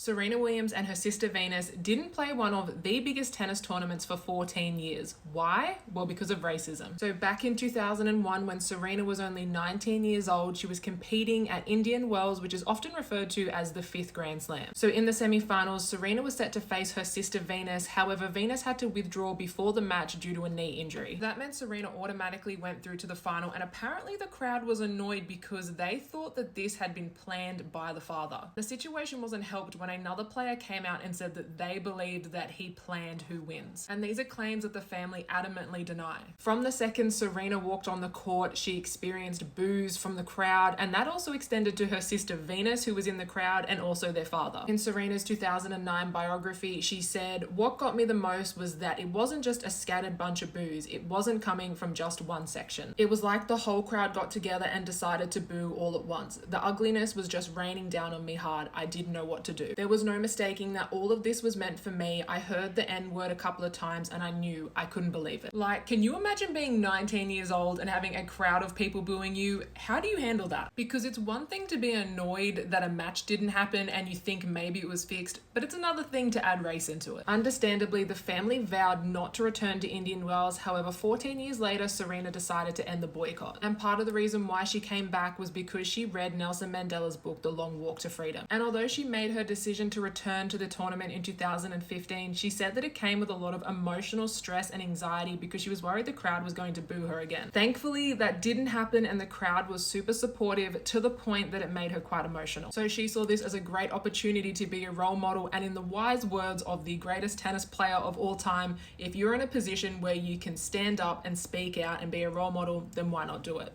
Serena Williams and her sister Venus didn't play one of the biggest tennis tournaments for 14 years. Why? Well, because of racism. So back in 2001, when Serena was only 19 years old, she was competing at Indian Wells, which is often referred to as the 5th Grand Slam. So in the semi-finals, Serena was set to face her sister Venus. However, Venus had to withdraw before the match due to a knee injury. That meant Serena automatically went through to the final, and apparently the crowd was annoyed because they thought that this had been planned by the father. The situation wasn't helped when another player came out and said that they believed that he planned who wins. And these are claims that the family adamantly deny. From the second Serena walked on the court, she experienced boos from the crowd, and that also extended to her sister Venus, who was in the crowd, and also their father. In Serena's 2009 biography, she said, "What got me the most was that it wasn't just a scattered bunch of boos. It wasn't coming from just one section. It was like the whole crowd got together and decided to boo all at once. The ugliness was just raining down on me hard. I didn't know what to do. There was no mistaking that all of this was meant for me. I heard the N-word a couple of times and I knew. I couldn't believe it." Like, can you imagine being 19 years old and having a crowd of people booing you? How do you handle that? Because it's one thing to be annoyed that a match didn't happen and you think maybe it was fixed, but it's another thing to add race into it. Understandably, the family vowed not to return to Indian Wells. However, 14 years later, Serena decided to end the boycott. And part of the reason why she came back was because she read Nelson Mandela's book, The Long Walk to Freedom. And although she made her decision to return to the tournament in 2015, she said that it came with a lot of emotional stress and anxiety because she was worried the crowd was going to boo her again. Thankfully, that didn't happen and the crowd was super supportive to the point that it made her quite emotional. So she saw this as a great opportunity to be a role model, and in the wise words of the greatest tennis player of all time, if you're in a position where you can stand up and speak out and be a role model, then why not do it?